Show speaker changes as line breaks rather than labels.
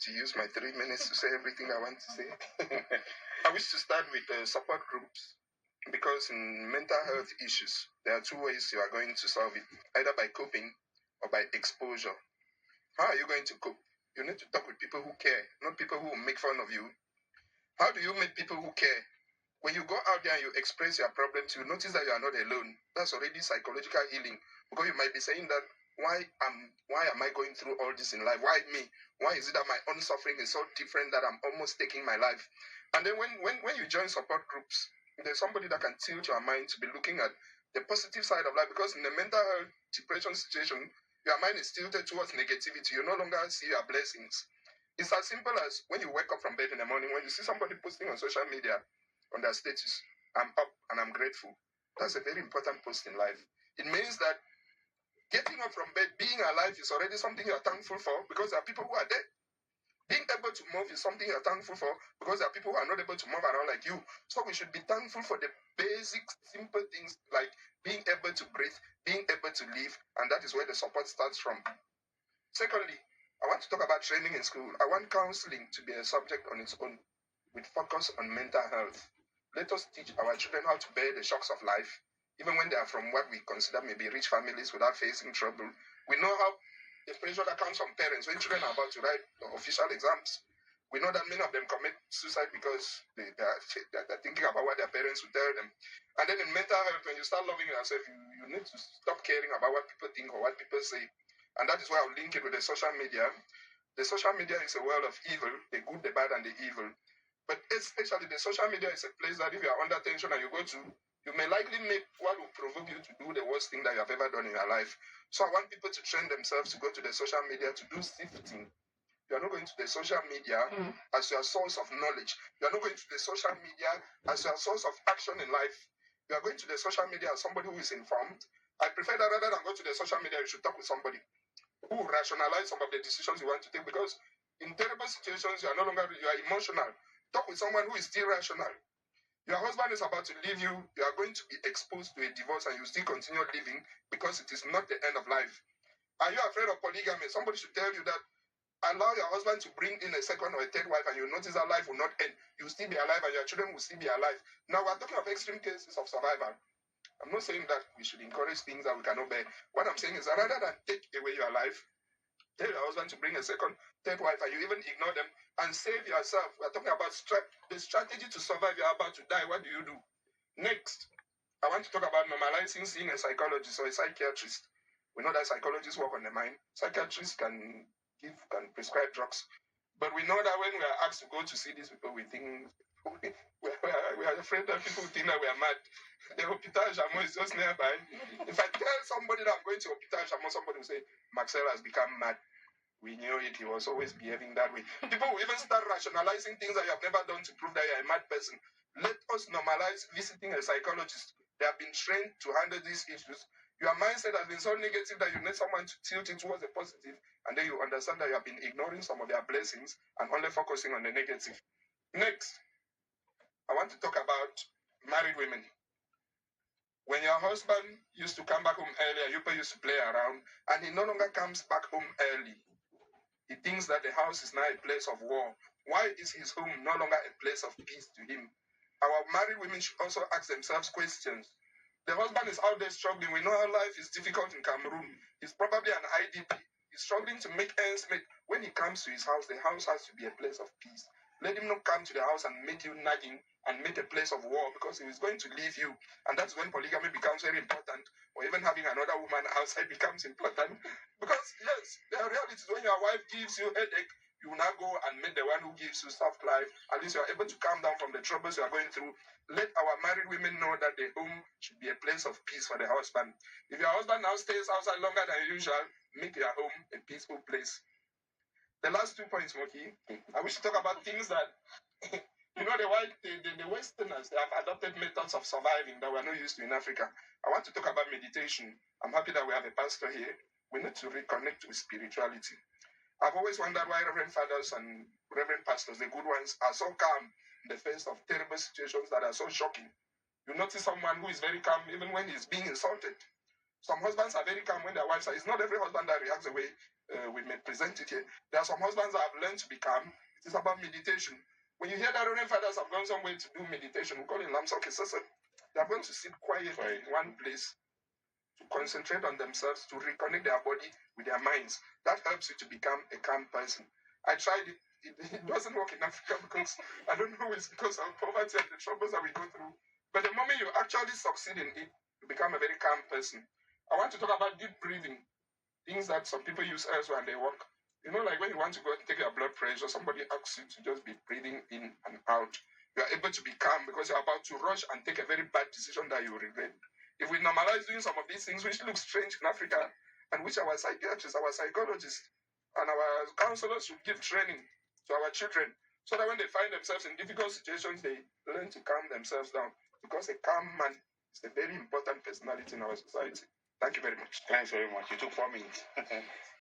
to use my 3 minutes to say everything I want to say. I wish to start with support groups, because in mental health issues, there are two ways you are going to solve it, either by coping or by exposure. How are you going to cope? You need to talk with people who care, not people who will make fun of you. How do you meet people who care? When you go out there and you express your problems, you notice that you are not alone. That's already psychological healing. Because you might be saying that, why am I going through all this in life? Why me? Why is it that my own suffering is so different that I'm almost taking my life? And then when you join support groups, there's somebody that can tilt your mind to be looking at the positive side of life. Because in a mental health depression situation, your mind is tilted towards negativity. You no longer see your blessings. It's as simple as when you wake up from bed in the morning, when you see somebody posting on social media on their status, I'm up and I'm grateful. That's a very important post in life. It means that getting up from bed, being alive is already something you're thankful for, because there are people who are dead. Being able to move is something you're thankful for, because there are people who are not able to move around like you. So we should be thankful for the basic, simple things like being able to breathe, being able to live, and that is where the support starts from. Secondly, I want to talk about training in school. I want counseling to be a subject on its own, with focus on mental health. Let us teach our children how to bear the shocks of life, even when they are from what we consider maybe rich families without facing trouble. We know how the pressure that comes from parents when children are about to write official exams. We know that many of them commit suicide because they're thinking about what their parents will tell them. And then in mental health, when you start loving yourself, you need to stop caring about what people think or what people say. And that is why I'll link it with the social media. The social media is a world of evil, the good, the bad, and the evil. But especially the social media is a place that if you are under tension and you go to, you may likely make what will provoke you to do the worst thing that you have ever done in your life. So I want people to train themselves to go to the social media to do sifting. You are not going to the social media as your source of knowledge. You are not going to the social media as your source of action in life. You are going to the social media as somebody who is informed. I prefer that rather than go to the social media, you should talk with somebody who will rationalize some of the decisions you want to take, because in terrible situations, you are emotional. Talk with someone who is still rational. Your husband is about to leave you. You are going to be exposed to a divorce and you still continue living because it is not the end of life. Are you afraid of polygamy? Somebody should tell you that allow your husband to bring in a second or a third wife and you notice that life will not end. You will still be alive and your children will still be alive. Now we're talking of extreme cases of survival. I'm not saying that we should encourage things that we cannot bear. What I'm saying is that rather than take away your life, tell your husband to bring a second, third wife, and you even ignore them and save yourself. We're talking about the strategy to survive. You're about to die. What do you do? Next, I want to talk about normalizing seeing a psychologist or a psychiatrist. We know that psychologists work on the mind. Psychiatrists can prescribe drugs. But we know that when we are asked to go to see these people, we think we are afraid that people think that we are mad. The Hospital Jamon is just nearby. If I tell somebody that I'm going to Hospital Jamon, somebody will say, Maxwell has become mad. We knew it. He was always behaving that way. People will even start rationalizing things that you have never done to prove that you're a mad person. Let us normalize visiting a psychologist. They have been trained to handle these issues. Your mindset has been so negative that you need someone to tilt it towards the positive, and then you understand that you have been ignoring some of their blessings and only focusing on the negative. Next, I want to talk about married women. When your husband used to come back home earlier, you people used to play around, and he no longer comes back home early. He thinks that the house is now a place of war. Why is his home no longer a place of peace to him? Our married women should also ask themselves questions. The husband is out there struggling. We know how life is difficult in Cameroon. He's probably an IDP. He's struggling to make ends meet. When he comes to his house, the house has to be a place of peace. Let him not come to the house and make you nagging and make a place of war, because he is going to leave you. And that's when polygamy becomes very important, or even having another woman outside becomes important. Because, yes, the reality is when your wife gives you a headache, you will now go and meet the one who gives you soft life. At least you are able to calm down from the troubles you are going through. Let our married women know that the home should be a place of peace for the husband. If your husband now stays outside longer than usual, make your home a peaceful place. The last 2 points, Moki, I wish to talk about things that, the Westerners, they have adopted methods of surviving that we're not used to in Africa. I want to talk about meditation. I'm happy that we have a pastor here. We need to reconnect with spirituality. I've always wondered why Reverend Fathers and Reverend Pastors, the good ones, are so calm in the face of terrible situations that are so shocking. You notice someone who is very calm even when he's being insulted. Some husbands are very calm when their wives are. It's not every husband that reacts the way we may present it here. There are some husbands that have learned to be calm. It is about meditation. When you hear that Reverend fathers have gone somewhere to do meditation, we call it Lamsoke Sasa. They are going to sit quiet in one place to concentrate on themselves, to reconnect their body with their minds. That helps you to become a calm person. I tried it. It doesn't work in Africa because I don't know it's because of poverty and the troubles that we go through. But the moment you actually succeed in it, you become a very calm person. I want to talk about deep breathing, things that some people use elsewhere and they work. You know, like when you want to go and take your blood pressure, somebody asks you to just be breathing in and out. You are able to be calm because you're about to rush and take a very bad decision that you will regret. If we normalize doing some of these things, which look strange in Africa, and which our psychiatrists, our psychologists, and our counselors should give training to our children, so that when they find themselves in difficult situations, they learn to calm themselves down. Because a calm man is a very important personality in our society. Thank you very much.
Thanks very much. You took 4 minutes.